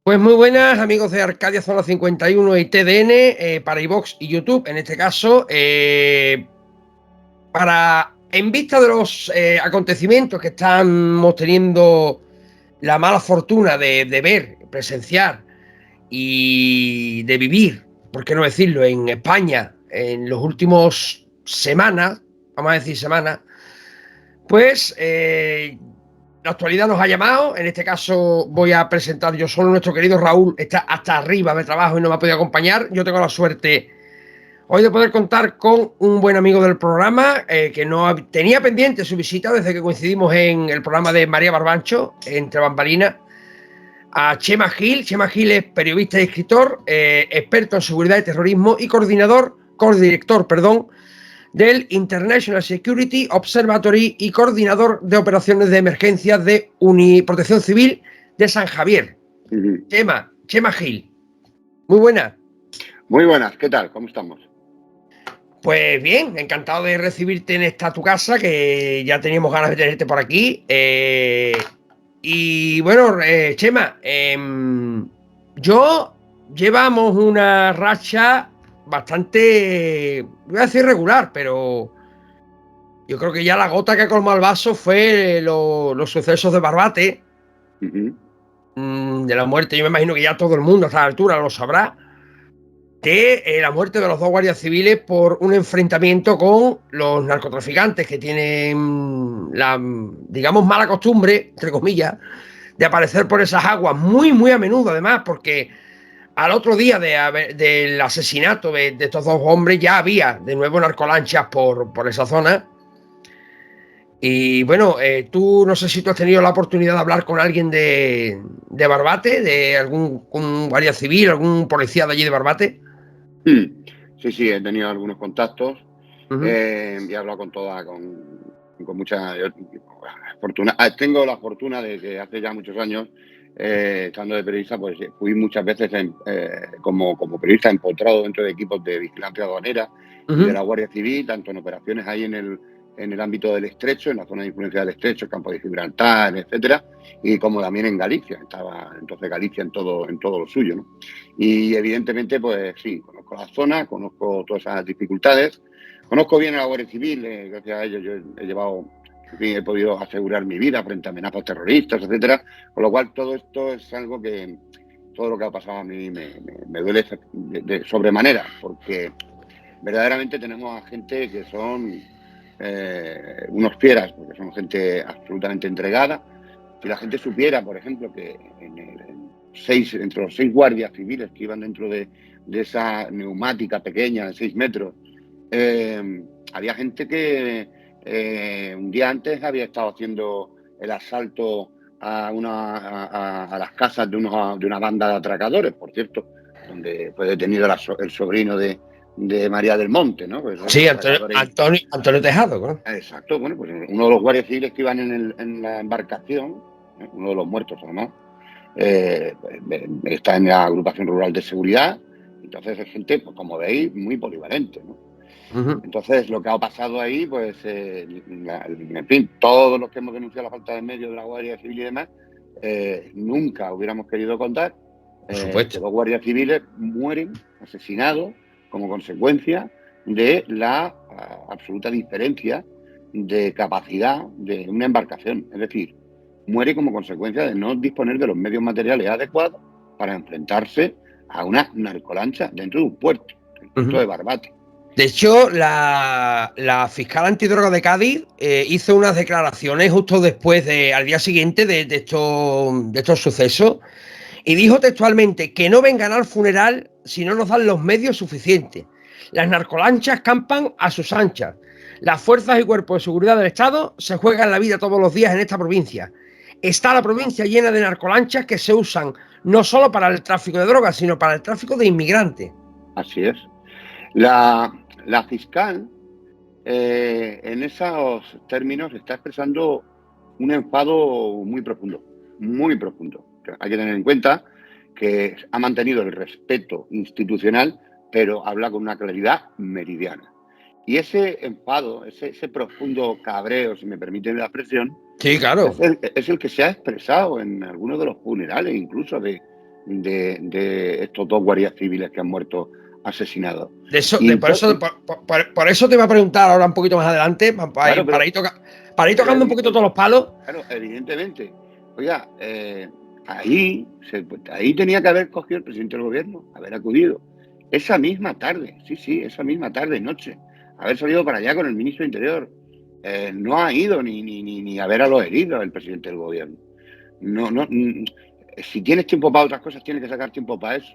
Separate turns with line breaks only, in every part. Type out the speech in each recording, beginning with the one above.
Pues muy buenas, amigos de Arcadia Zona 51 y TDN, para iVoox y YouTube, en este caso, en vista de los acontecimientos que estamos teniendo la mala fortuna de ver, presenciar y de vivir, por qué no decirlo, en España en los últimos semanas, vamos a decir semanas, pues la actualidad nos ha llamado. En este caso voy a presentar yo solo. Nuestro querido Raúl está hasta arriba de trabajo y no me ha podido acompañar. Yo tengo la suerte hoy de poder contar con un buen amigo del programa, que no tenía pendiente su visita desde que coincidimos en el programa de María Barbancho, Entre Bambalinas, a Chema Gil. Chema Gil es periodista y escritor, experto en seguridad y terrorismo y codirector, del International Security Observatory y coordinador de operaciones de emergencia de Protección Civil de San Javier. Chema Gil. Muy buena.
Muy buenas, ¿qué tal? ¿Cómo estamos?
Pues bien, encantado de recibirte en esta tu casa, que ya teníamos ganas de tenerte por aquí. Y bueno, Chema, llevamos una racha bastante, voy a decir regular, pero yo creo que ya la gota que colmó el vaso fue los sucesos de Barbate, de la muerte. Yo me imagino que ya todo el mundo a esta altura lo sabrá, de la muerte de los dos guardias civiles por un enfrentamiento con los narcotraficantes, que tienen la, digamos, mala costumbre, entre comillas, de aparecer por esas aguas muy a menudo, además, porque al otro día del asesinato de estos dos hombres ya había de nuevo narcolanchas por esa zona. Y bueno, tú no sé si tú has tenido la oportunidad de hablar con alguien de Barbate, de algún un guardia civil, algún policía de allí de Barbate.
Sí, he tenido algunos contactos.
Uh-huh.
Y he hablado con mucha fortuna. Tengo la fortuna de que hace ya muchos años, estando de periodista, pues fui muchas veces como periodista empotrado dentro de equipos de vigilancia aduanera y de la Guardia Civil, tanto en operaciones ahí en el ámbito del Estrecho, en la zona de influencia del Estrecho, el campo de Gibraltar, etcétera, y como también en Galicia. Estaba entonces Galicia en todo lo suyo, ¿no? Y evidentemente, pues sí, conozco la zona, conozco todas esas dificultades, conozco bien a la Guardia Civil. Gracias a ellos yo he podido asegurar mi vida frente a amenazas terroristas, etcétera, con lo cual todo esto es algo que, todo lo que ha pasado a mí me duele de sobremanera, porque verdaderamente tenemos a gente que son unos fieras, porque son gente absolutamente entregada. Si la gente supiera, por ejemplo, que entre los 6 guardias civiles que iban dentro de esa neumática pequeña de 6 metros, había gente que un día antes había estado haciendo el asalto a las casas de una banda de atracadores, por cierto, donde fue detenido el sobrino de María del Monte, ¿no? Pues,
sí, Antonio Tejado, ¿no?
Exacto. Bueno, pues uno de los guardias civiles que iban en la embarcación, uno de los muertos además, está en la agrupación rural de seguridad. Entonces es gente, pues, como veis, muy polivalente, ¿no? Entonces lo que ha pasado ahí, pues en fin, todos los que hemos denunciado la falta de medios de la Guardia Civil y demás, nunca hubiéramos querido contar que dos guardias civiles mueren asesinados como consecuencia de la absoluta diferencia de capacidad de una embarcación. Es decir, muere como consecuencia de no disponer de los medios materiales adecuados para enfrentarse a una narcolancha dentro de un puerto, el puerto de Barbate.
De hecho, la fiscal antidroga de Cádiz hizo unas declaraciones justo después al día siguiente de estos sucesos, y dijo textualmente que no vengan al funeral si no nos dan los medios suficientes. Las narcolanchas campan a sus anchas. Las fuerzas y cuerpos de seguridad del Estado se juegan la vida todos los días en esta provincia. Está la provincia llena de narcolanchas que se usan no solo para el tráfico de drogas, sino para el tráfico de inmigrantes.
Así es. La fiscal, en esos términos, está expresando un enfado muy profundo, muy profundo. Hay que tener en cuenta que ha mantenido el respeto institucional, pero habla con una claridad meridiana. Y ese enfado, ese profundo cabreo, si me permiten la expresión,
sí, claro,
es el que se ha expresado en algunos de los funerales, incluso de de estos 2 guardias civiles que han muerto asesinados.
Por eso te voy a preguntar ahora un poquito más adelante,
Claro,
para ir tocando un poquito todos los palos.
Claro, evidentemente. Oiga, ahí tenía que haber cogido el presidente del gobierno, haber acudido. Esa misma tarde, sí, esa misma tarde y noche, haber salido para allá con el ministro de Interior. No ha ido ni a ver a los heridos el presidente del gobierno. Si tienes tiempo para otras cosas, tienes que sacar tiempo para eso.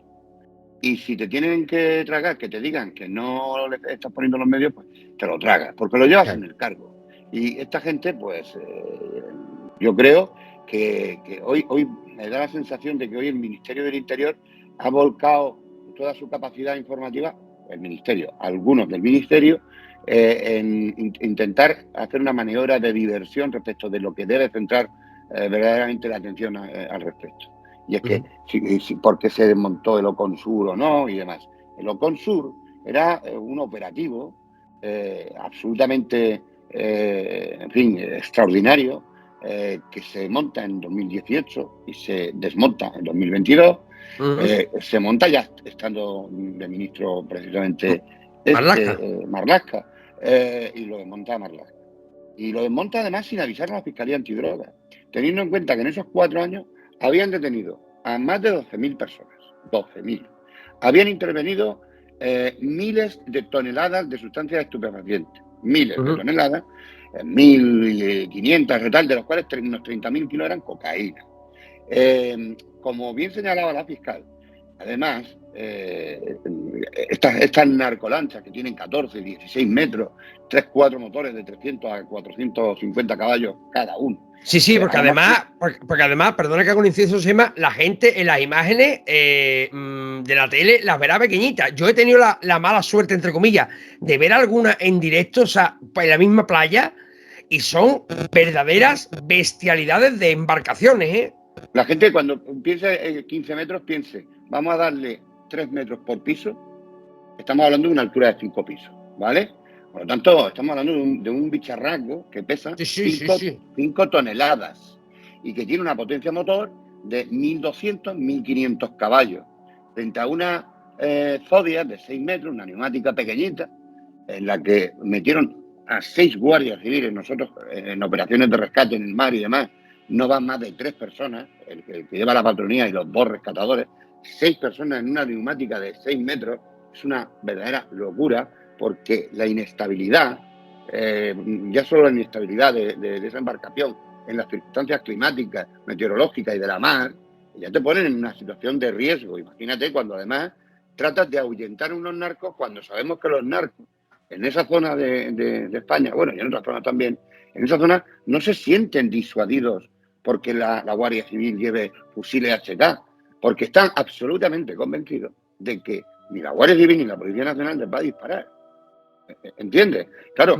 Y si te tienen que tragar, que te digan que no le estás poniendo los medios, pues te lo tragas, porque lo llevas en el cargo. Y esta gente, pues, yo creo que hoy me da la sensación de que hoy el Ministerio del Interior ha volcado toda su capacidad informativa, el Ministerio, algunos del Ministerio, en intentar hacer una maniobra de diversión respecto de lo que debe centrar verdaderamente la atención al respecto. Y es que, ¿por qué se desmontó el Oconsur o no? Y demás. El Oconsur era un operativo absolutamente, en fin, extraordinario, que se monta en 2018 y se desmonta en 2022. Se monta ya estando de ministro precisamente Marlaska, y lo desmonta Marlaska. Y lo desmonta además sin avisar a la Fiscalía Antidrogas, teniendo en cuenta que en esos 4 años habían detenido a más de 12.000 personas. 12.000. Habían intervenido miles de toneladas de sustancias estupefacientes. Miles de toneladas, 1.500 tal, de los cuales unos 30.000 kilos eran cocaína. Como bien señalaba la fiscal, además, estas narcolanchas que tienen 14, 16 metros, 3-4 motores de 300 a 450 caballos cada uno.
Sí, porque además, perdona que haga un inciso, la gente en las imágenes de la tele las verá pequeñitas. Yo he tenido la mala suerte, entre comillas, de ver algunas en directo, o sea, en la misma playa, y son verdaderas bestialidades de embarcaciones, ¿eh?
La gente cuando piense en 15 metros, piense, vamos a darle 3 metros por piso, estamos hablando de una altura de 5 pisos, ¿vale? Por lo tanto, estamos hablando de un bicharraco que pesa 5 toneladas y que tiene una potencia motor de 1.200, 1.500 caballos, frente a una Zodiac de 6 metros, una neumática pequeñita, en la que metieron a 6 guardias civiles. Nosotros, en operaciones de rescate en el mar y demás, no van más de 3 personas, el que lleva la patronía y los 2 rescatadores. 6 personas en una neumática de 6 metros es una verdadera locura, porque la inestabilidad, ya solo la inestabilidad de esa embarcación en las circunstancias climáticas, meteorológicas y de la mar, ya te ponen en una situación de riesgo. Imagínate cuando además tratas de ahuyentar a unos narcos, cuando sabemos que los narcos en esa zona de España, bueno, y en otras zonas también, en esa zona no se sienten disuadidos porque la Guardia Civil lleve fusiles HK, porque están absolutamente convencidos de que ni la Guardia Civil ni la Policía Nacional les va a disparar. ¿Entiendes? Claro,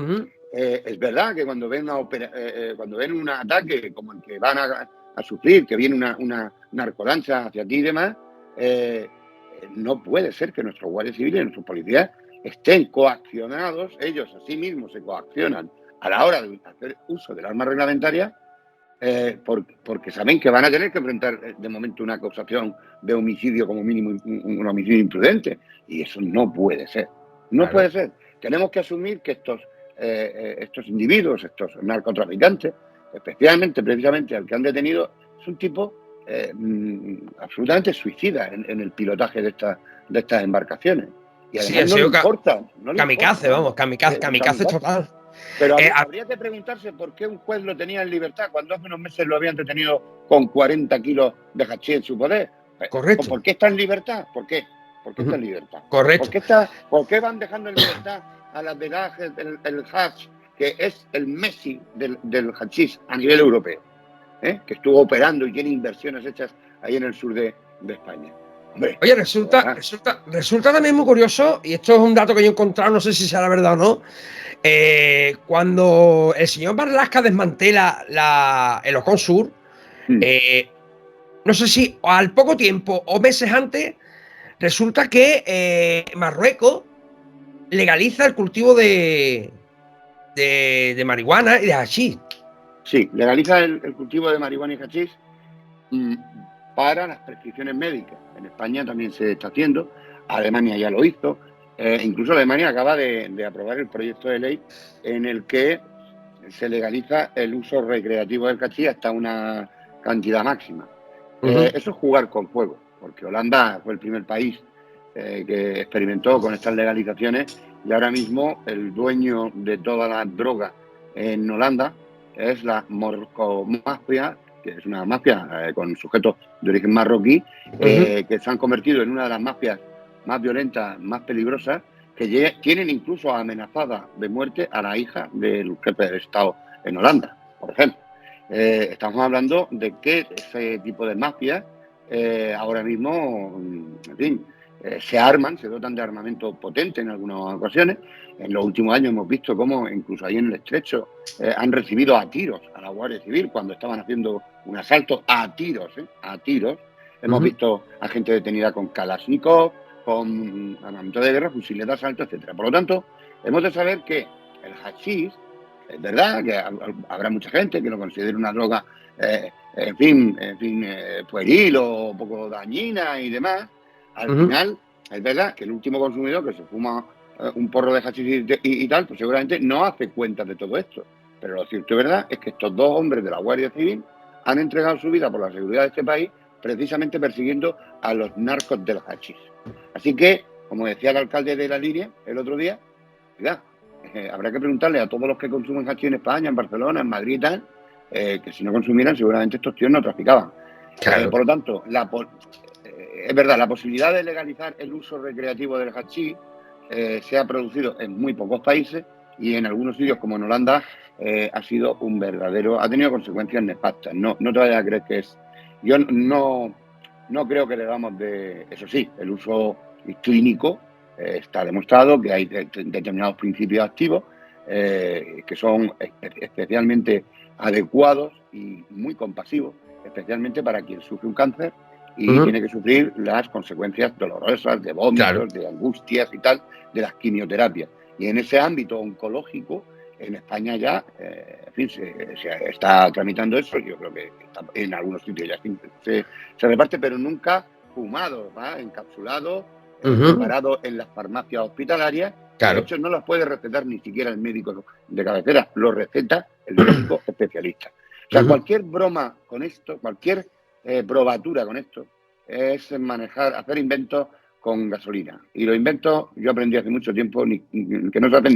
es verdad que cuando ven un ataque como el que van a sufrir, que viene una narcolancha hacia ti y demás, no puede ser que nuestros guardias civiles y nuestros policías estén coaccionados, ellos a sí mismos se coaccionan a la hora de hacer uso del arma reglamentaria, porque saben que van a tener que enfrentar de momento una acusación de homicidio, como mínimo un homicidio imprudente, y eso no puede ser. No puede ser. Tenemos que asumir que estos individuos, estos narcotraficantes, especialmente, precisamente al que han detenido, es un tipo absolutamente suicida en el pilotaje de estas embarcaciones. Y además no le importa.
Kamikaze, vamos, kamikaze total.
Pero habría que preguntarse por qué un juez lo tenía en libertad cuando hace unos meses lo habían detenido con 40 kilos de hachís en su poder.
Correcto.
¿Por qué está en libertad? ¿Por qué? ¿Por qué está en libertad?
Correcto.
¿Por qué van dejando en libertad a las de el hash, que es el Messi del hachís a nivel europeo? Que estuvo operando y tiene inversiones hechas ahí en el sur de España. Hombre,
oye, resulta también muy curioso, y esto es un dato que yo he encontrado, no sé si será verdad o no, cuando el señor Marlaska desmantela el Oconsur, no sé si al poco tiempo o meses antes, resulta que Marruecos legaliza el cultivo de marihuana y de hachís.
Sí, legaliza el cultivo de marihuana y hachís para las prescripciones médicas. En España también se está haciendo, Alemania ya lo hizo, incluso Alemania acaba de aprobar el proyecto de ley en el que se legaliza el uso recreativo del hachís hasta una cantidad máxima. Eso es jugar con fuego, porque Holanda fue el primer país que experimentó con estas legalizaciones y ahora mismo el dueño de toda la droga en Holanda es la Morcomafia, que es una mafia con sujetos de origen marroquí, que se han convertido en una de las mafias más violentas, más peligrosas, que tienen incluso amenazada de muerte a la hija del jefe del Estado en Holanda, por ejemplo. Estamos hablando de que ese tipo de mafias ahora mismo, en fin, se arman, se dotan de armamento potente en algunas ocasiones. En los últimos años hemos visto cómo incluso ahí en el Estrecho han recibido a tiros a la Guardia Civil cuando estaban haciendo un asalto a tiros, a tiros. Hemos visto a gente detenida con Kalashnikov, con armamento de guerra, fusiles de asalto, etcétera. Por lo tanto, hemos de saber que el hachís, es verdad que habrá mucha gente que lo considere una droga, pueril o poco dañina y demás. Al final, es verdad que el último consumidor que se fuma un porro de hachís y tal, pues seguramente no hace cuenta de todo esto. Pero lo cierto y verdad es que estos dos hombres de la Guardia Civil han entregado su vida por la seguridad de este país precisamente persiguiendo a los narcos del hachís. Así que, como decía el alcalde de La Línea el otro día, habrá que preguntarle a todos los que consumen hachís en España, en Barcelona, en Madrid y tal, que si no consumieran seguramente estos tíos no traficaban. Claro. Por lo tanto, es verdad, la posibilidad de legalizar el uso recreativo del hachís se ha producido en muy pocos países y en algunos sitios como en Holanda ha tenido consecuencias nefastas. No te vayas a creer que es... Yo no creo que debamos de... Eso sí, el uso clínico está demostrado que hay determinados principios activos que son especialmente adecuados y muy compasivos, especialmente para quien sufre un cáncer y tiene que sufrir las consecuencias dolorosas de vómitos, de angustias y tal, de las quimioterapias. Y en ese ámbito oncológico, en España ya, se está tramitando eso. Yo creo que en algunos sitios ya se reparte, pero nunca fumado, ¿va? Encapsulado, preparado en las farmacias hospitalarias. De hecho, no las puede recetar ni siquiera el médico de cabecera, lo receta el médico especialista. O sea, cualquier broma con esto, cualquier probatura con esto, es hacer inventos con gasolina. Y los inventos, yo aprendí hace mucho tiempo, que no se hacen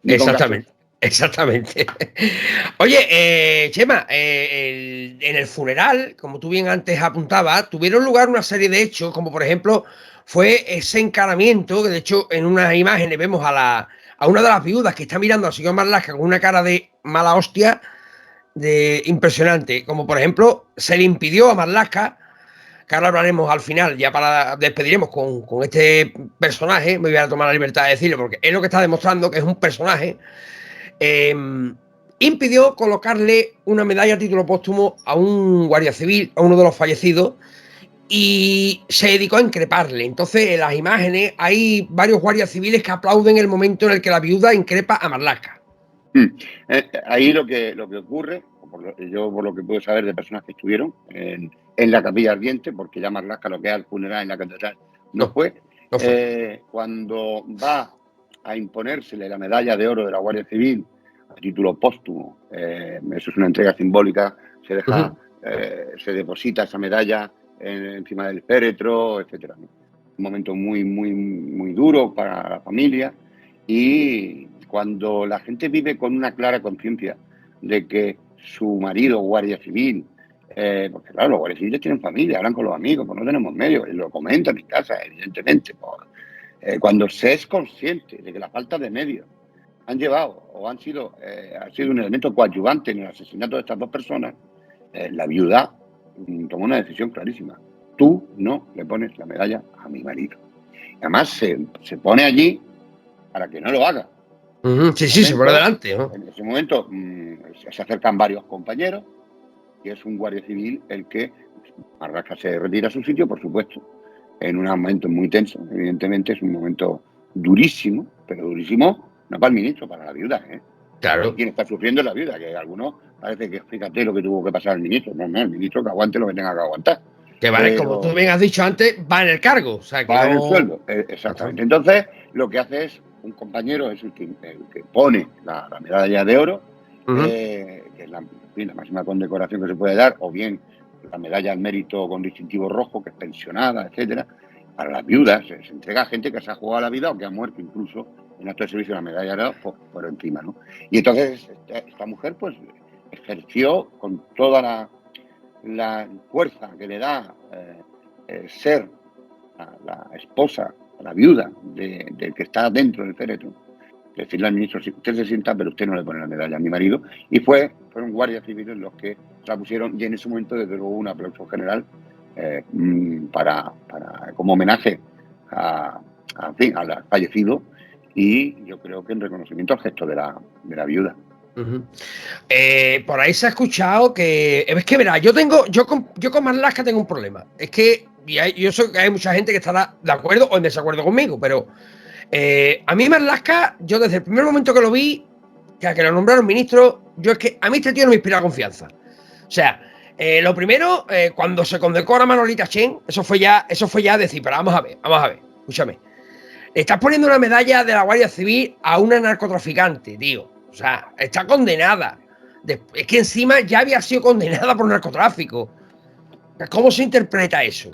ni
exactamente. Con exactamente. Oye, Chema, en el funeral, como tú bien antes apuntabas, tuvieron lugar una serie de hechos, como por ejemplo fue ese encaramiento, que de hecho en unas imágenes vemos a una de las viudas que está mirando al señor Marlaska con una cara de mala hostia, impresionante. Como por ejemplo, se le impidió a Marlaska, que ahora hablaremos al final, ya despediremos con este personaje, me voy a tomar la libertad de decirlo, porque es lo que está demostrando que es un personaje. Impidió colocarle una medalla a título póstumo a un guardia civil, a uno de los fallecidos, y se dedicó a increparle. Entonces, en las imágenes hay varios guardias civiles que aplauden el momento en el que la viuda increpa a Marlaska.
Ahí lo que ocurre, yo por lo que puedo saber de personas que estuvieron en la capilla ardiente, porque ya Marlaska lo que es al funeral en la catedral no fue. Cuando va a imponérsele la medalla de oro de la Guardia Civil a título póstumo, eso es una entrega simbólica, se deja, se deposita esa medalla encima del féretro, etcétera, ¿no? Un momento muy, muy, muy duro para la familia. Y cuando la gente vive con una clara conciencia de que su marido, guardia civil, porque claro, los guardias civiles tienen familia, hablan con los amigos, pues no tenemos medios, y lo comentan en casa, evidentemente. Cuando se es consciente de que la falta de medios han llevado o ha sido un elemento coadyuvante en el asesinato de estas dos personas, la viuda tomó una decisión clarísima. Tú no le pones la medalla a mi marido. Y además se pone allí para que no lo haga.
Sí, se pone adelante, ¿no?
En ese momento se acercan varios compañeros y es un guardia civil el que Marlaska se retira a su sitio, por supuesto, en un momento muy tenso. Evidentemente es un momento durísimo, pero durísimo no para el ministro, para la viuda, ¿eh?
Claro.
Quien está sufriendo es la viuda, que algunos parece que fíjate lo que tuvo que pasar el ministro. No, el ministro que aguante lo que tenga que aguantar.
Que vale, como tú bien has dicho antes, va en el cargo. O sea, que
va
no...
en el sueldo, exactamente. Entonces, lo que hace es, un compañero es el que pone la medalla de oro, que es la máxima condecoración que se puede dar, o bien la medalla al mérito con distintivo rojo, que es pensionada, etcétera. Para las viudas se entrega a gente que se ha jugado la vida o que ha muerto incluso en acto de servicio, la medalla de oro por encima, ¿no? Y entonces esta mujer pues ejerció con toda la fuerza que le da ser la esposa, la viuda del que está dentro del féretro, decirle al ministro: si usted se sienta, pero usted no le pone la medalla a mi marido. Y fueron guardias civiles los que la pusieron, y en ese momento desde luego un aplauso general como homenaje al fallecido, y yo creo que en reconocimiento al gesto de la viuda.
Por ahí se ha escuchado que... Es que, verá, yo con Marlaska tengo un problema. Es que yo sé que hay mucha gente que estará de acuerdo o en desacuerdo conmigo, pero a mí Marlaska, yo desde el primer momento que lo vi, que lo nombraron ministro, es que a mí este tío no me inspira confianza. O sea, lo primero, cuando se condecora a Manolita Chen, eso fue ya decir, pero vamos a ver, escúchame. Estás poniendo una medalla de la Guardia Civil a una narcotraficante, tío. O sea, está condenada. Es que encima ya había sido condenada por narcotráfico. ¿Cómo se interpreta eso?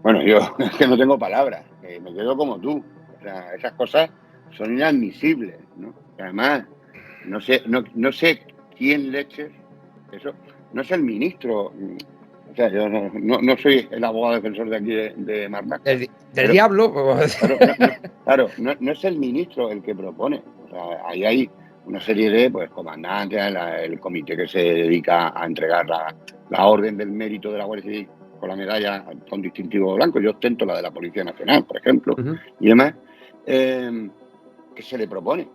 Bueno, yo es que no tengo palabras, me quedo como tú. O sea, esas cosas son inadmisibles, ¿no? Y además, no sé quién leches, eso, no es el ministro. O sea, yo no soy el abogado defensor de aquí de Marlaska.
Del diablo.
Claro, no es el ministro el que propone. O sea, ahí hay una serie de comandantes, el comité que se dedica a entregar la orden del mérito de la Guardia Civil con la medalla con distintivo blanco. Yo ostento la de la Policía Nacional, por ejemplo, y demás, que se le propone.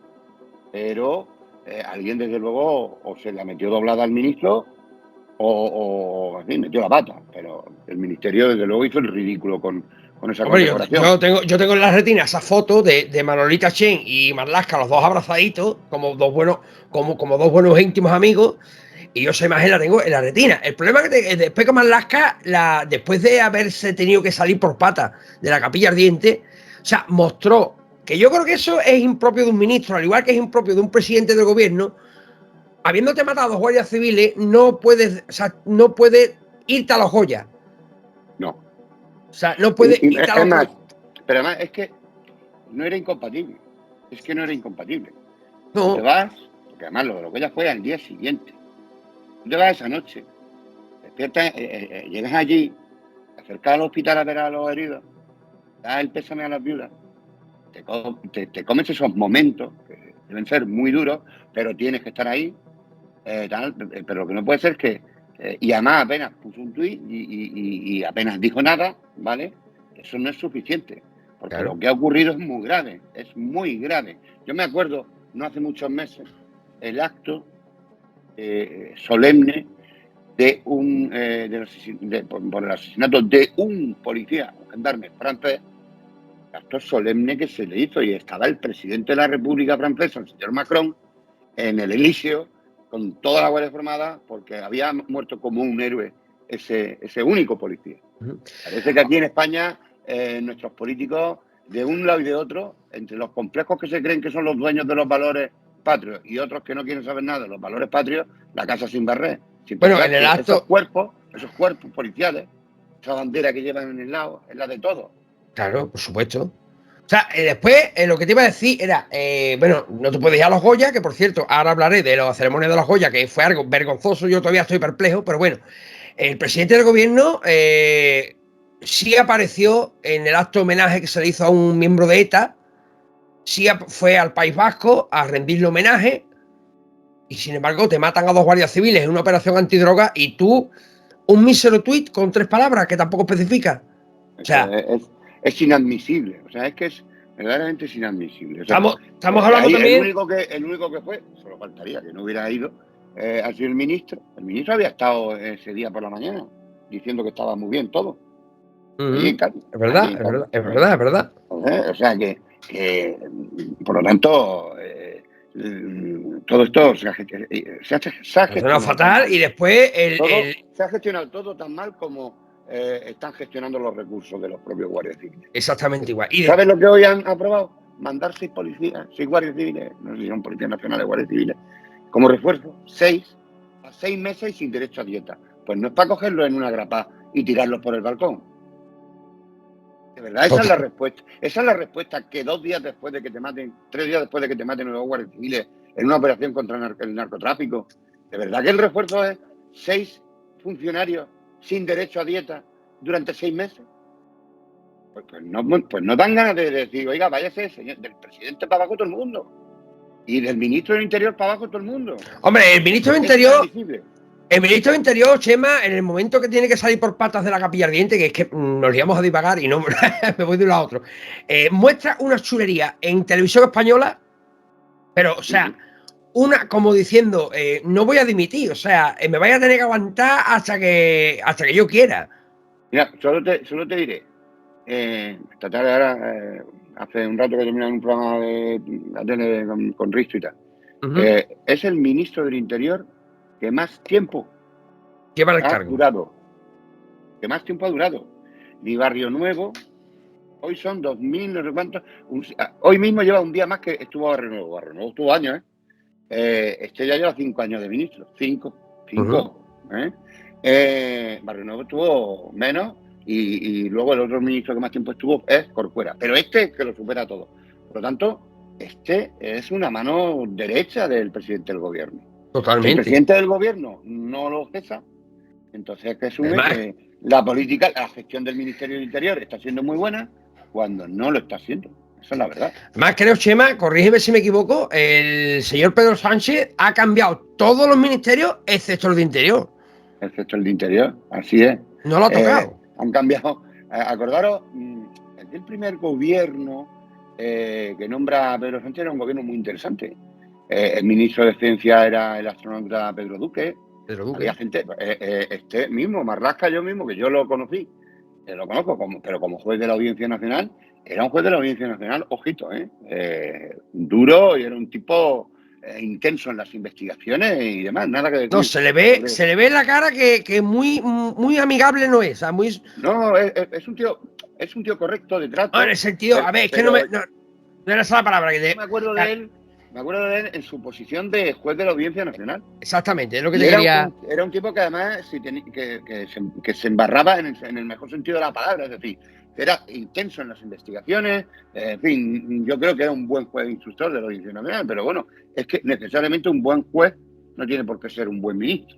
Pero alguien, desde luego, o se la metió doblada al ministro o en fin, metió la pata. Pero el ministerio, desde luego, hizo el ridículo con esa condecoración.
Yo tengo en la retina esa foto de Manolita Chen y Marlaska, los dos abrazaditos, como dos buenos íntimos amigos. Y yo esa imagen la tengo en la retina. El problema es que después que Marlaska, después de haberse tenido que salir por pata de la Capilla Ardiente, o sea, mostró que yo creo que eso es impropio de un ministro, al igual que es impropio de un presidente del gobierno. Habiéndote matado a dos guardias civiles, no puedes irte a la joya.
No.
O sea, no puedes irte a la joya.
Pero además es que no era incompatible. Es que no era incompatible.
No.
Tú te vas, porque además lo que ella fue al día siguiente. Tú te vas esa noche, despiertas, llegas allí, te acercas al hospital a ver a los heridos, das el pésame a las viudas, te comes esos momentos que deben ser muy duros, pero tienes que estar ahí. Pero lo que no puede ser es que, y además apenas puso un tuit y apenas dijo nada, ¿vale? Eso no es suficiente, porque claro, lo que ha ocurrido es muy grave. Yo me acuerdo, no hace muchos meses, el acto solemne de por el asesinato de un policía, un gendarme francés, acto solemne que se le hizo, y estaba el presidente de la República Francesa, el señor Macron, en el Elíseo, con toda la Guardia formada, porque había muerto como un héroe ese único policía. Parece que aquí en España nuestros políticos, de un lado y de otro, entre los complejos que se creen que son los dueños de los valores patrios y otros que no quieren saber nada de los valores patrios, la casa sin barrer.
Bueno, en el acto...
esos cuerpos policiales, esa bandera que llevan en el lado, es la de todos.
Claro, por supuesto. O sea, después lo que te iba a decir era, bueno, no te puedes ir a los Goya, que por cierto, ahora hablaré de la ceremonia de los Goya, que fue algo vergonzoso, yo todavía estoy perplejo, pero bueno, el presidente del gobierno sí apareció en el acto de homenaje que se le hizo a un miembro de ETA, sí fue al País Vasco a rendirle homenaje, y sin embargo te matan a dos guardias civiles en una operación antidroga y tú, un mísero tuit con 3 palabras que tampoco especifica. O sea,
es inadmisible, o sea, es que es verdaderamente inadmisible. O sea,
estamos hablando
ahí,
también...
El único que fue, solo faltaría que no hubiera ido, ha sido el ministro. El ministro había estado ese día por la mañana diciendo que estaba muy bien todo.
Es verdad.
O sea, que por lo tanto, todo esto se ha gestionado
fatal, y después
se ha gestionado todo tan mal como están gestionando los recursos de los propios guardias civiles.
Exactamente igual.
¿Sabes lo que hoy han aprobado? Mandar 6 policías, 6 guardias civiles, no sé si son policías nacionales, guardias civiles, como refuerzo, 6 a 6 meses y sin derecho a dieta. Pues no es para cogerlos en una grapa y tirarlos por el balcón. De verdad, esa es la respuesta. Esa es la respuesta que 2 días después de que te maten, 3 días después de que te maten los guardias civiles en una operación contra el narcotráfico, de verdad que el refuerzo es 6 funcionarios sin derecho a dieta durante 6 meses. Pues no dan ganas de decir, oiga, váyase, señor, del presidente para abajo todo el mundo. Y del ministro del Interior para abajo todo el mundo.
Hombre, el ministro del Interior, Chema, en el momento que tiene que salir por patas de la Capilla Ardiente, que es que nos liamos a divagar y no me voy de un lado a otro, muestra una chulería en televisión española, pero, o sea, como diciendo, no voy a dimitir, o sea, me vaya a tener que aguantar hasta que yo quiera.
Mira, solo te diré, esta tarde ahora, hace un rato que terminé un programa de la tele con Risto y tal, es el ministro del Interior que más tiempo ha durado. Que más tiempo ha durado. Ni Barrio Nuevo, hoy son 2.000, no sé cuántos. Hoy mismo lleva un día más que estuvo Barrio Nuevo. Barrio Nuevo estuvo años, Este ya lleva 5 años de ministro. 5. Barrio Nuevo estuvo menos. Y luego el otro ministro que más tiempo estuvo es Corcuera. Pero este es que lo supera todo. Por lo tanto, este es una mano derecha del presidente del gobierno.
Totalmente.
Si el presidente del gobierno no lo cesa, entonces que asume que la política, la gestión del Ministerio del Interior está siendo muy buena cuando no lo está haciendo. Esa es la verdad.
Además, creo, Chema, corrígeme si me equivoco, el señor Pedro Sánchez ha cambiado todos los ministerios excepto el de Interior.
Excepto el de Interior, así es.
No lo ha tocado.
Han cambiado. Acordaros, el primer gobierno que nombra a Pedro Sánchez era un gobierno muy interesante. El ministro de Ciencia era el astronauta Pedro Duque. Había gente, este mismo, Marlaska, yo mismo, que yo lo conocí, lo conozco, pero como juez de la Audiencia Nacional, era un juez de la Audiencia Nacional, ojito, duro, y era un tipo intenso en las investigaciones y demás, nada que decir.
No, se le ve en la cara que muy amigable no es.
No, es un tío correcto de trato.
No, en el sentido, a ver, es que no era esa la palabra que
me acuerdo de él. Me acuerdo de él en su posición de juez de la Audiencia Nacional.
Exactamente, es lo que te quería.
Era un tipo que además que se embarraba en el mejor sentido de la palabra, es decir, era intenso en las investigaciones, en fin, yo creo que era un buen juez instructor de la Audiencia Nacional, pero bueno, es que necesariamente un buen juez no tiene por qué ser un buen ministro.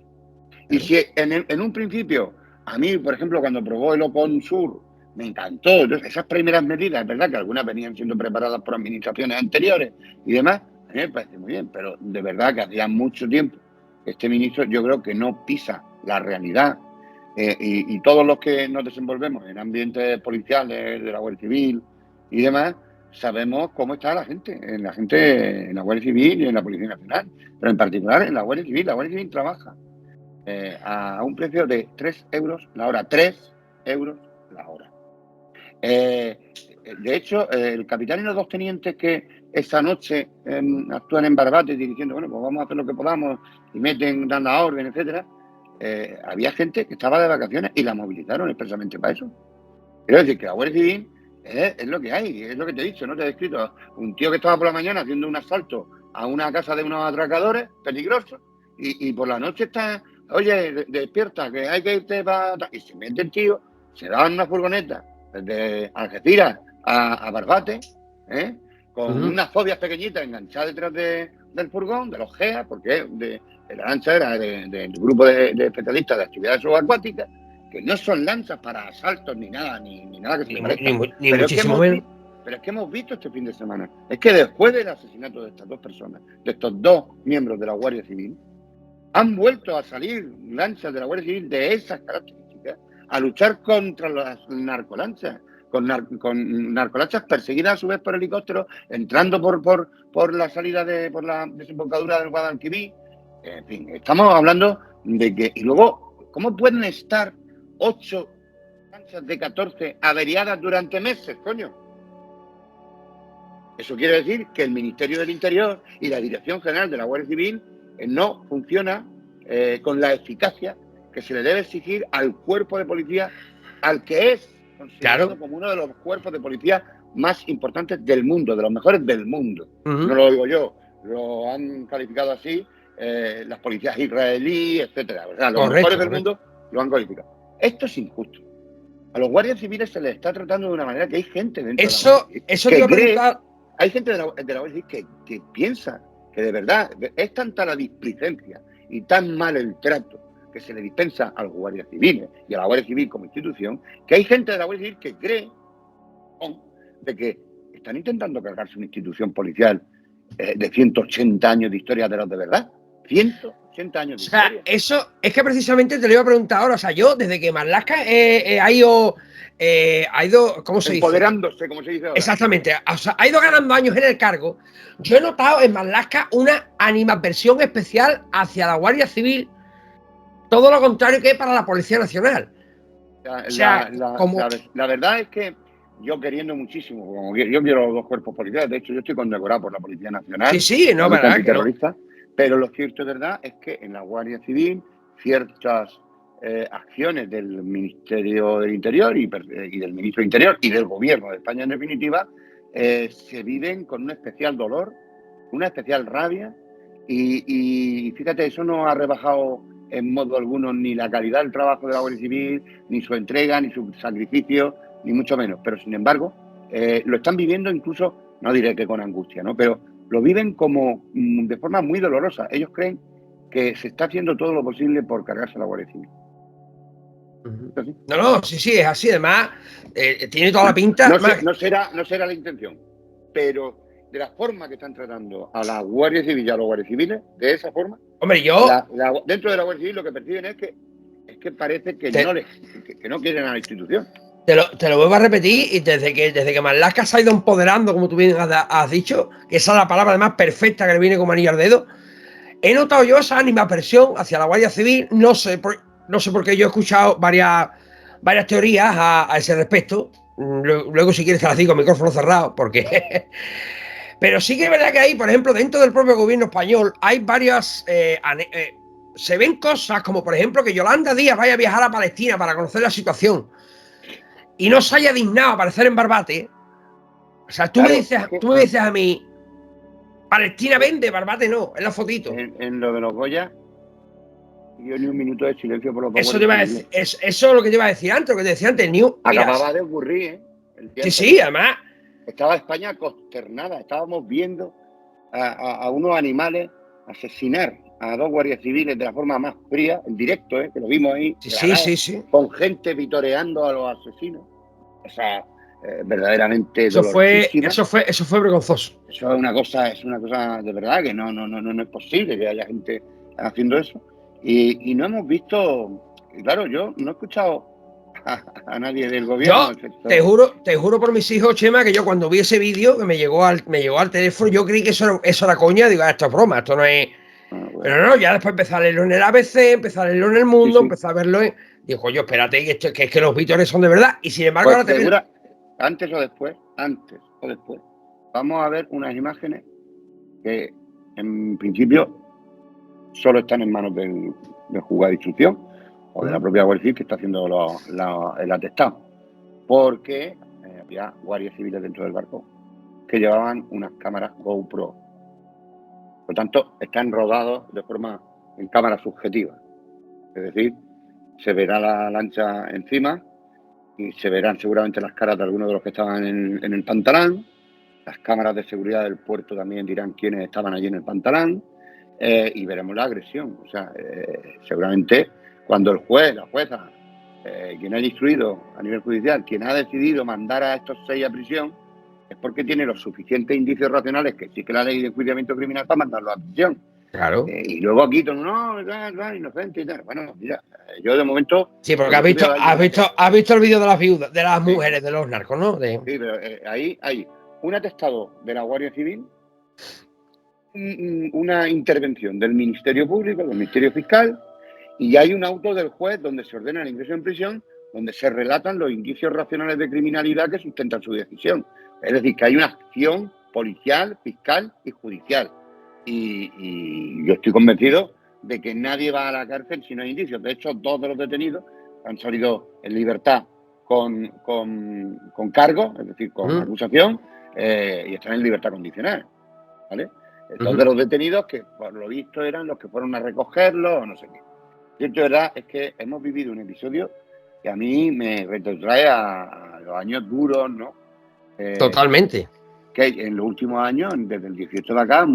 Y si en un principio, a mí, por ejemplo, cuando aprobó el Opon Sur, me encantó. Entonces, esas primeras medidas, es verdad que algunas venían siendo preparadas por administraciones anteriores y demás, a mí me parece muy bien, pero de verdad que hacía mucho tiempo que este ministro yo creo que no pisa la realidad y todos los que nos desenvolvemos en ambientes policiales, de la Guardia Civil y demás, sabemos cómo está la gente en la Guardia Civil y en la Policía Nacional, pero en particular en la Guardia Civil. La Guardia Civil trabaja a un precio de 3 euros la hora, 3 euros la hora. De hecho, el capitán y los 2 tenientes que esa noche actúan en Barbate diciendo, bueno, pues vamos a hacer lo que podamos y dan la orden, etcétera, había gente que estaba de vacaciones y la movilizaron expresamente para eso. Quiero decir que la Guardia Civil es lo que hay, es lo que te he dicho, no te he descrito. Un tío que estaba por la mañana haciendo un asalto a una casa de unos atracadores peligrosos y por la noche está, oye, despierta, que hay que irte para... Y se mete el tío, se da en una furgoneta desde Algeciras a Barbate, con unas fobias pequeñitas enganchadas detrás del furgón, de los GEA, porque la lancha era del grupo de especialistas de actividades subacuáticas, que no son lanchas para asaltos ni nada, ni nada que se parezca.
Ni muchísimo menos.
Pero es que hemos visto este fin de semana, es que después del asesinato de estas 2 personas, de estos 2 miembros de la Guardia Civil, han vuelto a salir lanchas de la Guardia Civil de esas características a luchar contra las narcolanchas, con narcolanchas perseguidas a su vez por helicópteros, entrando por la salida por la desembocadura del Guadalquivir. En fin, estamos hablando de que... Y luego, ¿cómo pueden estar 8 lanchas de 14 averiadas durante meses, coño? Eso quiere decir que el Ministerio del Interior y la Dirección General de la Guardia Civil no funciona con la eficacia que se le debe exigir al cuerpo de policía al que es considerado
Claro.
como uno de los cuerpos de policía más importantes del mundo, de los mejores del mundo.
Uh-huh.
No lo digo yo, lo han calificado así las policías israelíes, etcétera. O sea, los mejores del mundo lo han calificado. Esto es injusto. A los guardias civiles se les está tratando de una manera que hay gente dentro de la Guardia
Civil que cree,
hay gente de la Guardia Civil que piensa que de verdad es tanta la displicencia y tan mal el trato que se le dispensa a los guardias civiles y a la Guardia Civil como institución, que hay gente de la Guardia Civil que cree de que están intentando cargarse una institución policial de 180 años de historia de los de verdad. 180 años de historia.
Eso es que precisamente te lo iba a preguntar ahora. O sea, yo desde que Marlaska ha ido, ¿cómo se dice?
Empoderándose, como se dice ahora.
Exactamente. O sea, ha ido ganando años en el cargo. Yo he notado en Marlaska una animadversión especial hacia la Guardia Civil, todo lo contrario que para la Policía Nacional.
La verdad es que yo queriendo muchísimo, como yo quiero los dos cuerpos policiales, de hecho yo estoy condecorado por la Policía Nacional,
no, verdad,
antiterrorista, pero lo cierto de verdad es que en la Guardia Civil ciertas acciones del Ministerio del Interior y del Ministro del Interior y del Gobierno de España en definitiva se viven con un especial dolor, una especial rabia y fíjate, eso no ha rebajado en modo alguno ni la calidad del trabajo de la Guardia Civil, ni su entrega, ni su sacrificio, ni mucho menos. Pero, sin embargo, lo están viviendo incluso, no diré que con angustia, ¿no? Pero lo viven como de forma muy dolorosa. Ellos creen que se está haciendo todo lo posible por cargarse a la Guardia Civil.
¿Sí? No, sí, es así. Además, tiene toda la pinta.
No será la intención, pero de la forma que están tratando a la Guardia Civil y a los guardias civiles, de esa forma,
hombre, yo
dentro de la Guardia Civil lo que perciben es que parece que no quieren a la institución.
Te lo vuelvo a repetir, y desde que Marlaska se ha ido empoderando, como tú bien has dicho, que esa es la palabra además perfecta que le viene como anillo al dedo, he notado yo esa animadversión hacia la Guardia Civil. No sé por qué yo he escuchado varias teorías a ese respecto. Luego, si quieres, te las digo con micrófono cerrado, porque pero sí que es verdad que hay, por ejemplo, dentro del propio gobierno español, hay varias. Se ven cosas como, por ejemplo, que Yolanda Díaz vaya a viajar a Palestina para conocer la situación y no se haya dignado a aparecer en Barbate. O sea, tú me dices a mí, Palestina vende, Barbate no, es la fotito.
En lo de los Goya, yo ni un minuto de silencio por los
eso es lo que te iba a decir antes, lo que te decía antes.
Acababa de ocurrir, ¿eh?
Sí, además.
Estaba España consternada, estábamos viendo a unos animales asesinar a dos guardias civiles de la forma más fría, en directo, que lo vimos ahí,
sí.
Con gente vitoreando a los asesinos. O sea, verdaderamente
eso fue vergonzoso.
Eso es una cosa de verdad que no es posible que haya gente haciendo eso. Y no hemos visto, claro, yo no he escuchado a nadie del gobierno.
Yo te juro por mis hijos, Chema, que yo cuando vi ese vídeo que me llegó al teléfono, yo creí que eso era coña. Digo, esto es broma, esto no es. Bueno. Pero no, ya después empecé a leerlo en el ABC, empecé a leerlo en El Mundo, empecé a verlo en. Dijo, yo, espérate, que es que los vítores son de verdad. Y sin embargo,
pues ahora antes o después, vamos a ver unas imágenes que en principio solo están en manos del juzgado de instrucción o de la propia Guardia Civil que está haciendo el atestado, porque había guardias civiles dentro del barco que llevaban unas cámaras GoPro. Por lo tanto, están rodados en cámara subjetiva. Es decir, se verá la lancha encima y se verán seguramente las caras de algunos de los que estaban en el pantalán. Las cámaras de seguridad del puerto también dirán quiénes estaban allí en el pantalán. Y veremos la agresión. O sea, seguramente cuando el juez, la jueza, quien haya instruido a nivel judicial, quien ha decidido mandar a estos 6 a prisión, es porque tiene los suficientes indicios racionales que sí que la ley de enjuiciamiento criminal para mandarlo a prisión.
Claro.
Y luego aquí todo, inocente y tal. Bueno, mira, yo de momento.
Sí, porque has visto el vídeo de las viudas, de las mujeres, de los narcos, ¿no?
Sí, pero ahí hay un atestado de la Guardia Civil, una intervención del Ministerio Público, del Ministerio Fiscal, y hay un auto del juez donde se ordena el ingreso en prisión, donde se relatan los indicios racionales de criminalidad que sustentan su decisión. Es decir, que hay una acción policial, fiscal y judicial. Y yo estoy convencido de que nadie va a la cárcel si no hay indicios. De hecho, 2 de los detenidos han salido en libertad con cargo, es decir, con acusación, y están en libertad condicional, ¿vale? Dos de los detenidos que, por lo visto, eran los que fueron a recogerlo o no sé qué. Cierto verdad es que hemos vivido un episodio que a mí me retrotrae a los años duros, ¿no?
Totalmente.
Que en los últimos años, desde el 18 de acá,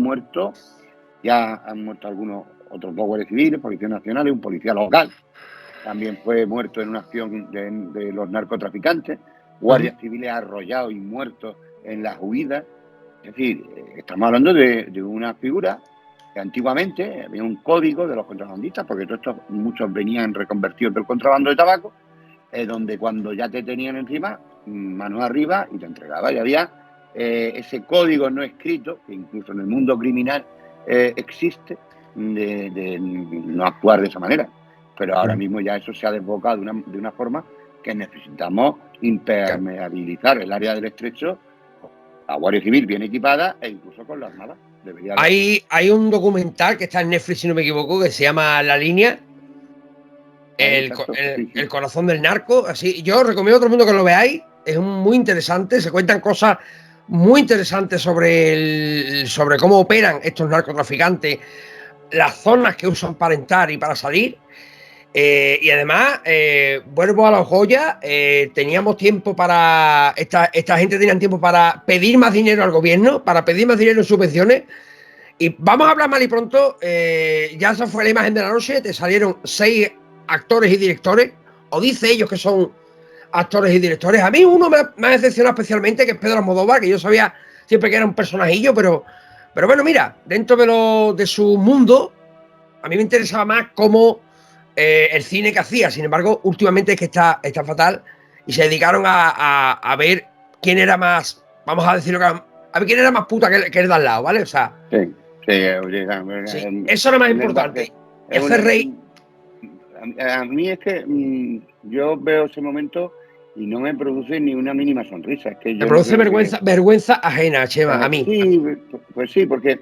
ya han muerto algunos otros dos guardias civiles, policías nacionales, un policía local. También fue muerto en una acción de los narcotraficantes, guardias civiles arrollados y muertos en las huidas. Es decir, estamos hablando de una figura que antiguamente había un código de los contrabandistas, porque todos estos, muchos venían reconvertidos del contrabando de tabaco, donde cuando ya te tenían encima, manos arriba y te entregaba. Y había ese código no escrito, que incluso en el mundo criminal existe, de no actuar de esa manera. Pero ahora mismo ya eso se ha desbocado de una forma que necesitamos impermeabilizar el área del estrecho. La Guardia Civil bien equipada e incluso con la Armada.
Hay un documental que está en Netflix, si no me equivoco, que se llama La Línea, el corazón del narco. Así, yo recomiendo a todo el mundo que lo veáis. Es muy interesante. Se cuentan cosas muy interesantes sobre cómo operan estos narcotraficantes, las zonas que usan para entrar y para salir. Y además, vuelvo a los Goya, teníamos tiempo para. Esta gente tenían tiempo para pedir más dinero al gobierno, para pedir más dinero en subvenciones. Y vamos a hablar mal y pronto. Ya esa fue la imagen de la noche. Te salieron 6 actores y directores, o dice ellos que son actores y directores. A mí uno me ha decepcionado especialmente, que es Pedro Almodóvar, que yo sabía siempre que era un personajillo, pero bueno, mira, dentro de su mundo, a mí me interesaba más cómo el cine que hacía. Sin embargo, últimamente es que está fatal y se dedicaron a ver quién era más, vamos a decirlo, a ver quién era más puta que el de al lado, ¿vale? O sea,
sí,
eso es lo más importante. Y hacer reír.
A mí es que yo veo ese momento y no me produce ni una mínima sonrisa. Es que
Me
yo no
produce
creo que...
vergüenza ajena, Chema, a mí.
Sí, pues sí, porque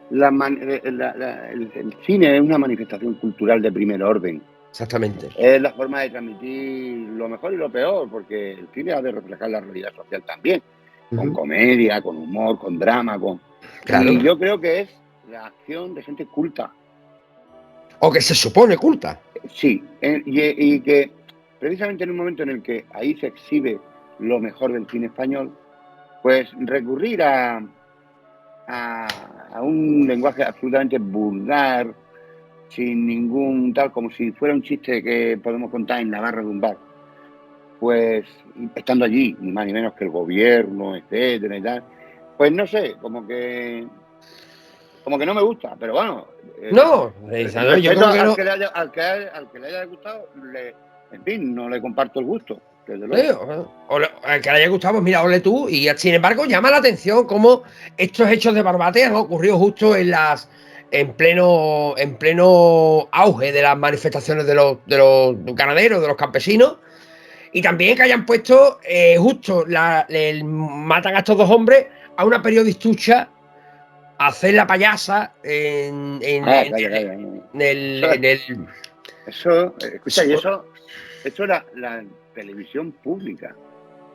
el cine es una manifestación cultural de primer orden.
Exactamente.
Es la forma de transmitir lo mejor y lo peor, porque el cine ha de reflejar la realidad social también, con comedia, con humor, con drama,
Claro.
Y yo creo que es la acción de gente culta.
O que se supone culta.
Sí, y que precisamente en un momento en el que ahí se exhibe lo mejor del cine español, pues recurrir a un lenguaje absolutamente vulgar, sin ningún tal, como si fuera un chiste que podemos contar en la barra de un bar, pues estando allí, ni más ni menos que el gobierno, etcétera y tal, pues no sé, como que no me gusta, pero bueno,
No, yo
respeto
creo que
al
no.
que le haya gustado, en fin, no le comparto el gusto, desde luego.
Al que le haya gustado, pues mira, ole tú. Y sin embargo, llama la atención cómo estos hechos de Barbate han ocurrido justo en pleno auge de las manifestaciones de los ganaderos, de los campesinos. Y también que hayan puesto justo matan a estos 2 hombres a una periodistucha a hacer la payasa en el.
Eso, escucha, y eso era la televisión pública.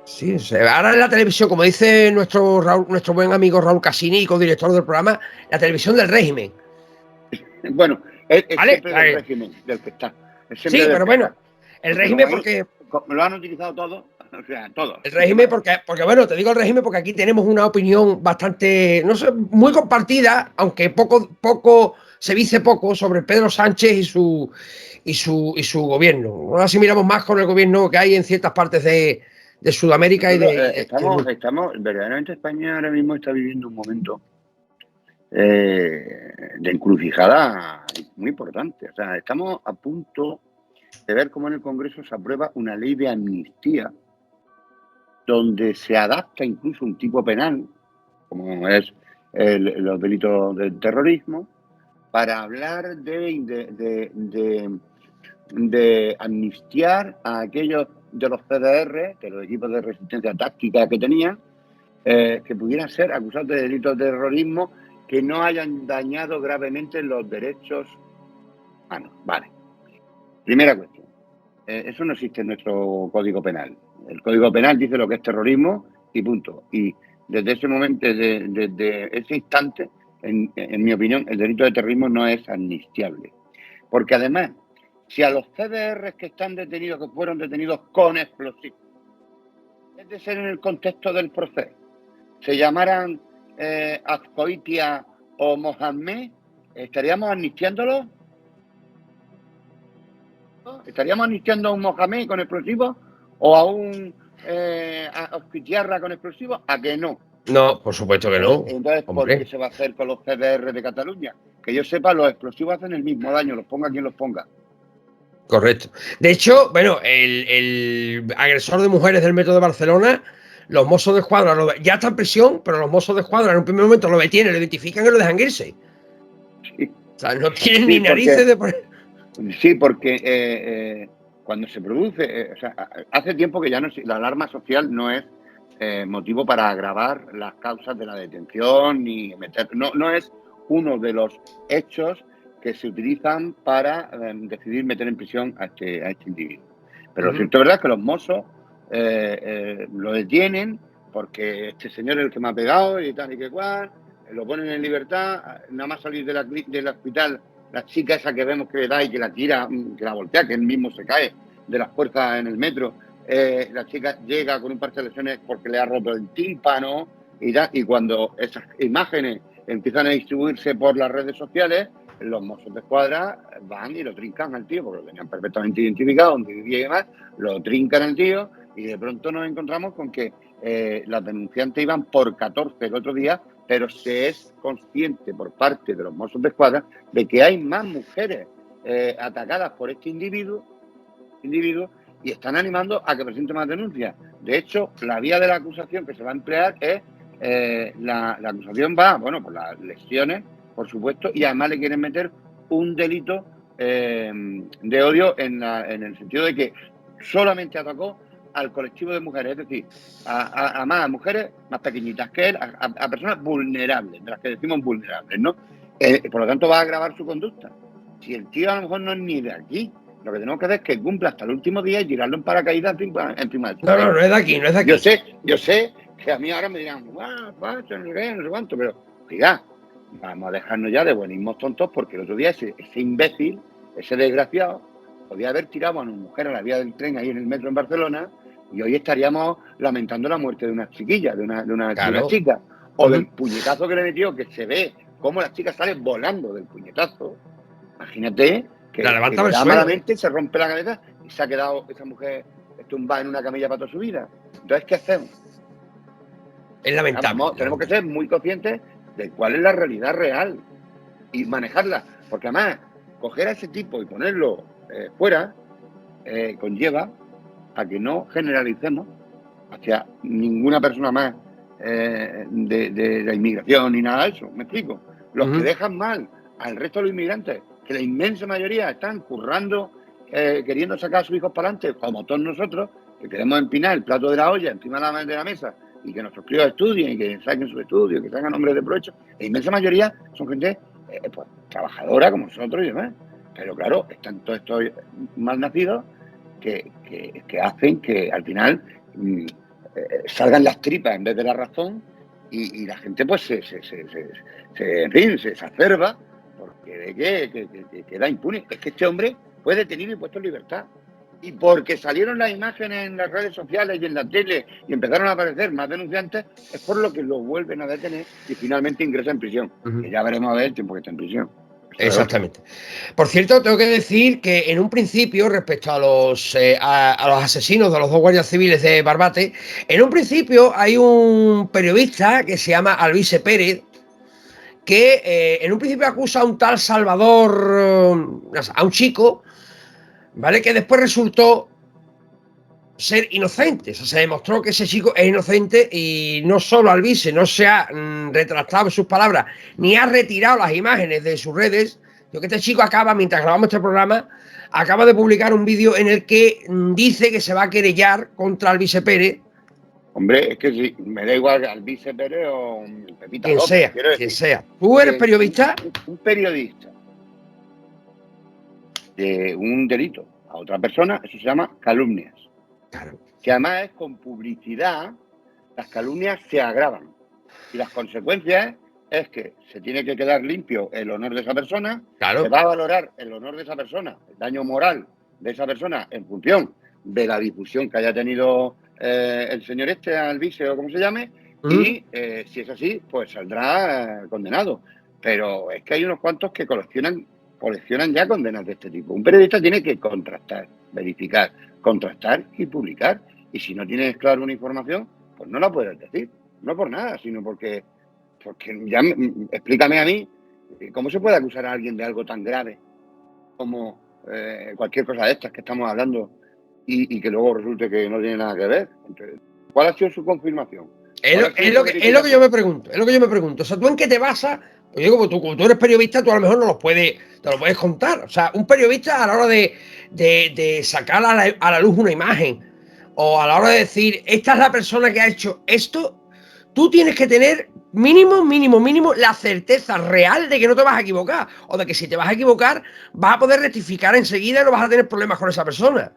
Sí, ahora en la televisión, como dice nuestro buen amigo Raúl Casini, co-director del programa, la televisión del régimen.
Bueno, es
¿Vale?
siempre del régimen del que está.
Sí, pero bueno, el régimen porque
lo han utilizado todos, o sea, todos.
El régimen porque bueno, te digo el régimen porque aquí tenemos una opinión bastante, no sé, muy compartida, aunque poco se dice poco sobre Pedro Sánchez y su gobierno. Ahora sí miramos más con el gobierno que hay en ciertas partes de Sudamérica
estamos, verdaderamente España ahora mismo está viviendo un momento de encrucijada muy importante. O sea, estamos a punto de ver cómo en el Congreso se aprueba una ley de amnistía donde se adapta incluso un tipo penal, como es los delitos del terrorismo, para hablar de amnistiar a aquellos de los CDR, de los equipos de resistencia táctica que tenían, que pudieran ser acusados de delitos de terrorismo que no hayan dañado gravemente los derechos humanos. Vale. Primera cuestión. Eso no existe en nuestro Código Penal. El Código Penal dice lo que es terrorismo y punto. Y desde ese momento, desde ese instante, en mi opinión, el delito de terrorismo no es amnistiable. Porque además, si a los CDR que están detenidos, que fueron detenidos con explosivos, es de ser en el contexto del proceso, se llamaran Azcoitia o Mohamed, ¿estaríamos amnistiándolos? ¿Estaríamos amnistiando a un Mohamed con explosivos o a un Azcoitiarra con explosivos? ¿A que no?
No, por supuesto que no.
Entonces, ¿por qué se va a hacer con los CDR de Cataluña? Que yo sepa, los explosivos hacen el mismo daño, los ponga quien los ponga.
Correcto. De hecho, bueno, el agresor de mujeres del metro de Barcelona, los Mossos de Escuadra ya está en prisión, pero los Mossos de Escuadra en un primer momento lo detienen, lo identifican y lo dejan irse.
Sí.
O sea, no tienen ni narices de poner.
Sí, porque cuando se produce, o sea, hace tiempo que ya no, la alarma social no es motivo para agravar las causas de la detención ni meter, no es uno de los hechos que se utilizan para decidir meter en prisión a este individuo. Pero lo cierto es verdad que los Mossos lo detienen porque este señor es el que me ha pegado y tal y que cual, lo ponen en libertad, nada más salir del hospital, la chica esa que vemos que le da y que la tira, que la voltea, que él mismo se cae de las fuerzas en el metro, la chica llega con un par de lesiones porque le ha roto el tímpano y cuando esas imágenes empiezan a distribuirse por las redes sociales, los Mossos de Escuadra van y lo trincan al tío, porque lo tenían perfectamente identificado, donde vivía y demás, lo trincan al tío y de pronto nos encontramos con que las denunciantes iban por 14 el otro día, pero se es consciente por parte de los Mossos de Escuadra de que hay más mujeres atacadas por este individuo y están animando a que presente más denuncias. De hecho, la vía de la acusación que se va a emplear es la acusación va, bueno, por las lesiones, por supuesto, y además le quieren meter un delito de odio en el sentido de que solamente atacó al colectivo de mujeres, es decir, a más mujeres más pequeñitas que él, a personas vulnerables, de las que decimos vulnerables, ¿no? Por lo tanto, va a agravar su conducta. Si el tío a lo mejor no es ni de aquí, lo que tenemos que hacer es que cumpla hasta el último día y tirarlo en paracaídas encima de su
No es de aquí, no es de aquí.
Yo sé que a mí ahora me dirán, no sé cuánto, pero oiga, vamos a dejarnos ya de buenismos tontos porque el otro día ese imbécil, ese desgraciado, podía haber tirado a una mujer a la vía del tren ahí en el metro en Barcelona y hoy estaríamos lamentando la muerte de una chiquilla, de una chica, o del puñetazo que le metió, que se ve cómo la chica sale volando del puñetazo. Imagínate que
la levanta
le da malamente, se rompe la cabeza y se ha quedado esa mujer tumbada en una camilla para toda su vida. Entonces, ¿qué hacemos?
Es lamentable.
Tenemos que ser muy conscientes de cuál es la realidad real y manejarla. Porque además, coger a ese tipo y ponerlo fuera conlleva a que no generalicemos hacia ninguna persona más de la inmigración ni nada de eso. ¿Me explico? Los que dejan mal al resto de los inmigrantes, que la inmensa mayoría están currando, queriendo sacar a sus hijos para adelante, como todos nosotros, que queremos empinar el plato de la olla encima de la mesa y que nuestros críos estudien y que saquen sus estudios, que salgan hombres de provecho. La inmensa mayoría son gente pues, trabajadora como nosotros y demás. Pero claro, están todos estos malnacidos que hacen que al final salgan las tripas en vez de la razón y la gente pues se exacerba porque ve que queda impune. Es que este hombre fue detenido y puesto en libertad. Y porque salieron las imágenes en las redes sociales y en la tele y empezaron a aparecer más denunciantes, es por lo que lo vuelven a detener y finalmente ingresa en prisión. Que ya veremos a ver el tiempo que está en prisión.
Exactamente. Por cierto, tengo que decir que en un principio, respecto a los asesinos de los dos guardias civiles de Barbate, en un principio hay un periodista que se llama Alvise Pérez, que en un principio acusa a un tal Salvador, a un chico, ¿vale? Que después resultó ser inocente. O sea, se demostró que ese chico es inocente y no solo Alvise no se ha retractado en sus palabras ni ha retirado las imágenes de sus redes, sino que este chico acaba, mientras grabamos este programa, acaba de publicar un vídeo en el que dice que se va a querellar contra Alvise Pérez.
Hombre, es que si me da igual Alvise Pérez o Pepita
quien
López.
Quien sea. ¿Tú eres periodista?
Un periodista de un delito a otra persona, eso se llama calumnias.
Claro.
Si además es con publicidad, las calumnias se agravan. Y las consecuencias es que se tiene que quedar limpio el honor de esa persona,
Claro.
se va a valorar el honor de esa persona, el daño moral de esa persona en función de la difusión que haya tenido el señor Alvise o como se llame, y si es así, pues saldrá condenado. Pero es que hay unos cuantos que coleccionan ya condenas de este tipo. Un periodista tiene que contrastar, verificar, contrastar y publicar. Y si no tienes claro una información, pues no la puedes decir. No por nada, sino porque ya explícame a mí cómo se puede acusar a alguien de algo tan grave como cualquier cosa de estas que estamos hablando y que luego resulte que no tiene nada que ver. Entonces, ¿cuál ha sido su confirmación?
Es lo que yo me pregunto. Es lo que yo me pregunto. O sea, ¿tú en qué te basas? Pues digo, como tú eres periodista, tú a lo mejor te lo puedes contar. O sea, un periodista a la hora de sacar a la luz una imagen o a la hora de decir, esta es la persona que ha hecho esto, tú tienes que tener mínimo la certeza real de que no te vas a equivocar. O de que si te vas a equivocar, vas a poder rectificar enseguida y no vas a tener problemas con esa persona.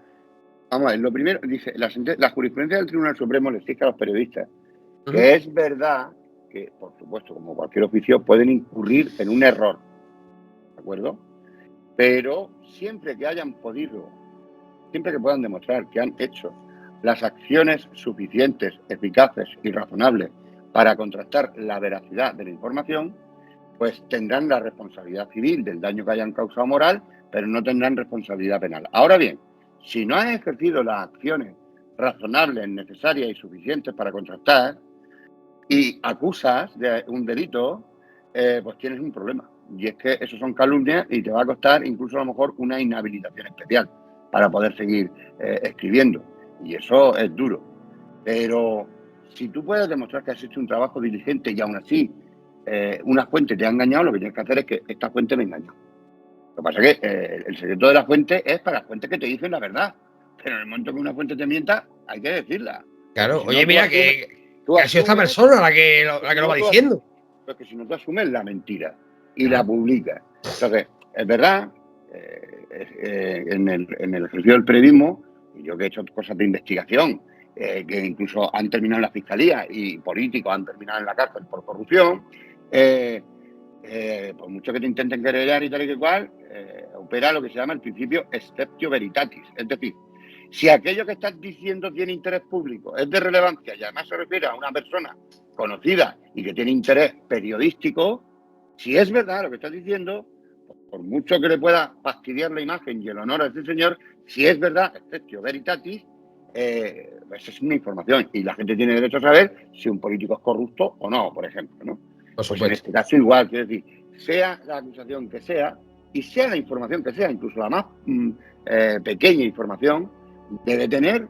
Vamos a ver, lo primero, dice, la jurisprudencia del Tribunal Supremo le exige a los periodistas que es verdad que, por supuesto, como cualquier oficio, pueden incurrir en un error, ¿de acuerdo? Pero siempre que puedan demostrar que han hecho las acciones suficientes, eficaces y razonables para contrastar la veracidad de la información, pues tendrán la responsabilidad civil del daño que hayan causado moral, pero no tendrán responsabilidad penal. Ahora bien, si no han ejercido las acciones razonables, necesarias y suficientes para contrastar, y acusas de un delito, pues tienes un problema. Y es que eso son calumnias y te va a costar incluso a lo mejor una inhabilitación especial para poder seguir escribiendo. Y eso es duro. Pero si tú puedes demostrar que has hecho un trabajo diligente y aún así una fuente te ha engañado, lo que tienes que hacer es que esta fuente me engañó. Lo que pasa es que el secreto de la fuente es para las fuentes que te dicen la verdad. Pero en el momento que una fuente te mienta, hay que decirla.
Claro,
Si
oye,
no,
mira,
tú
que ha sido esta
asumes
persona la que lo va diciendo.
porque si no, tú asumes la mentira y la publicas. Entonces, es verdad, en el ejercicio del periodismo, y yo que he hecho cosas de investigación, que incluso han terminado en la fiscalía y políticos han terminado en la cárcel por corrupción, por mucho que te intenten querellar y tal y que cual, opera lo que se llama el principio exceptio veritatis. Es decir, si aquello que estás diciendo tiene interés público, es de relevancia y además se refiere a una persona conocida y que tiene interés periodístico, si es verdad lo que estás diciendo, por mucho que le pueda fastidiar la imagen y el honor a ese señor, si es verdad, exceptio veritatis, pues es una información y la gente tiene derecho a saber si un político es corrupto o no, por ejemplo, ¿no? Pues en este caso igual, quiero decir, sea la acusación que sea y sea la información que sea, incluso la más pequeña información, debe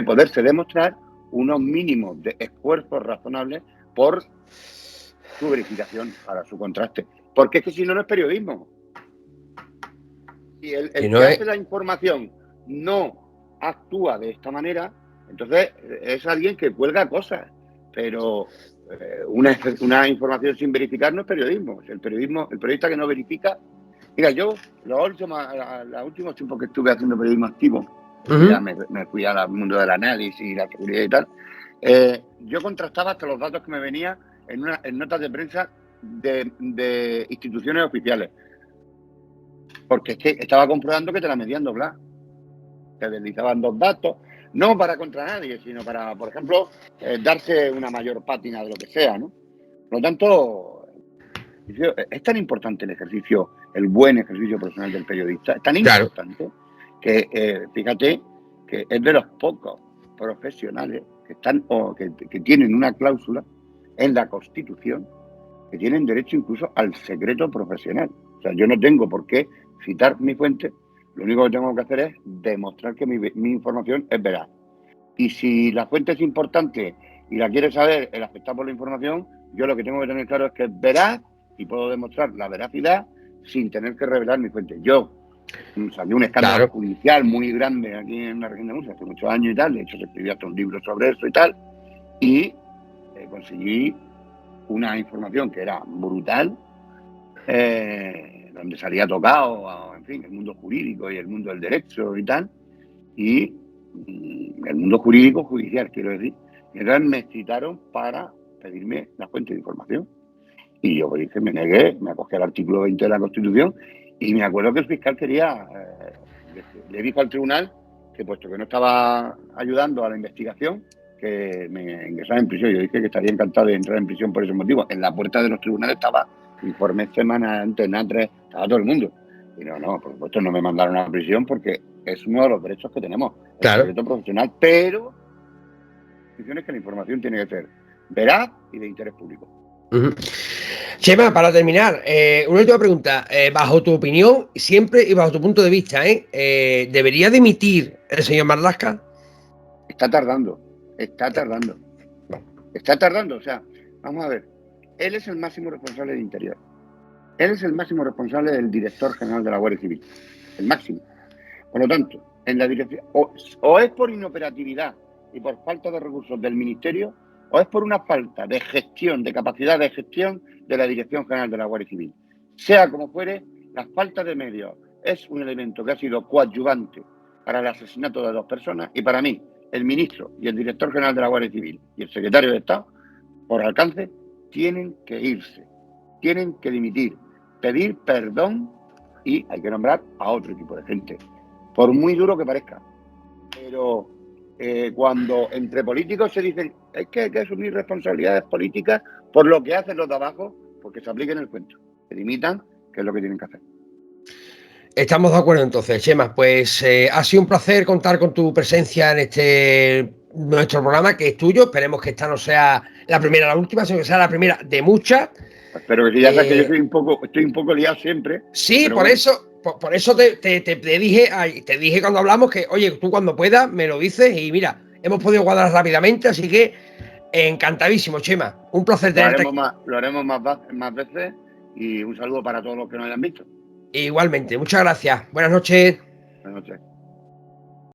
poderse demostrar unos mínimos de esfuerzos razonables por su verificación, para su contraste. Porque es que si no, no es periodismo. Si el que hace la información no actúa de esta manera, entonces es alguien que cuelga cosas. Pero una información sin verificar no es periodismo. El periodista que no verifica. Mira, yo los últimos tiempos que estuve haciendo periodismo activo, ya me fui al mundo del análisis y la seguridad y tal, yo contrastaba hasta los datos que me venían en notas de prensa de instituciones oficiales. Porque es que estaba comprobando que te la metían doblada. Te deslizaban dos datos, no para contra nadie, sino para, por ejemplo, darse una mayor pátina de lo que sea, ¿no? Por lo tanto, es tan importante el buen ejercicio profesional del periodista, es tan importante que, fíjate, que es de los pocos profesionales que tienen una cláusula en la Constitución que tienen derecho incluso al secreto profesional. O sea, yo no tengo por qué citar mi fuente, lo único que tengo que hacer es demostrar que mi información es veraz. Y si la fuente es importante y la quiere saber el afectado por la información, yo lo que tengo que tener claro es que es veraz y puedo demostrar la veracidad sin tener que revelar mi fuente. Yo saqué un escándalo judicial muy grande aquí en la región de Murcia hace muchos años y tal, de hecho se escribió hasta un libro sobre eso y tal, y conseguí una información que era brutal, donde salía tocado, en fin, el mundo jurídico y el mundo del derecho y tal, y el mundo jurídico, judicial, quiero decir. Y entonces me citaron para pedirme la fuente de información. Y yo dije, me negué, me acogí al artículo 20 de la Constitución y me acuerdo que el fiscal quería, le dijo al tribunal que puesto que no estaba ayudando a la investigación, que me ingresara en prisión. Yo dije que estaría encantado de entrar en prisión por ese motivo. En la puerta de los tribunales estaba informes semanales, Antena 3, estaba todo el mundo. Y no, por supuesto no me mandaron a prisión porque es uno de los derechos que tenemos, el secreto profesional, pero la condición es que la información tiene que ser veraz y de interés público.
Chema, para terminar, una última pregunta. Bajo tu opinión, siempre y bajo tu punto de vista, ¿debería dimitir el señor Marlaska?
Está tardando. O sea, vamos a ver. Él es el máximo responsable de Interior. Él es el máximo responsable del director general de la Guardia Civil. El máximo. Por lo tanto, en la dirección, o es por inoperatividad y por falta de recursos del Ministerio, o es por una falta de gestión, de capacidad de gestión de la Dirección General de la Guardia Civil. Sea como fuere, la falta de medios es un elemento que ha sido coadyuvante para el asesinato de 2 personas y para mí, el ministro y el director general de la Guardia Civil y el secretario de Estado, por alcance, tienen que irse, tienen que dimitir, pedir perdón y hay que nombrar a otro tipo de gente, por muy duro que parezca. Pero cuando entre políticos se dicen es que hay que asumir responsabilidades políticas por lo que hacen los de abajo, porque se apliquen el cuento, que dimitan, que es lo que tienen que hacer.
Estamos de acuerdo entonces, Chema. Pues ha sido un placer contar con tu presencia en nuestro programa, que es tuyo. Esperemos que esta no sea la primera, la última, sino que sea la primera de muchas.
Espero que sí, ya sabes que yo estoy un poco liado siempre.
Sí, por eso te dije cuando hablamos que, oye, tú cuando puedas me lo dices y mira, hemos podido guardar rápidamente, así que encantadísimo, Chema. Un placer tenerte aquí.
Lo haremos más veces y un saludo para todos los que nos hayan visto.
Igualmente, muchas gracias. Buenas noches.
Buenas noches.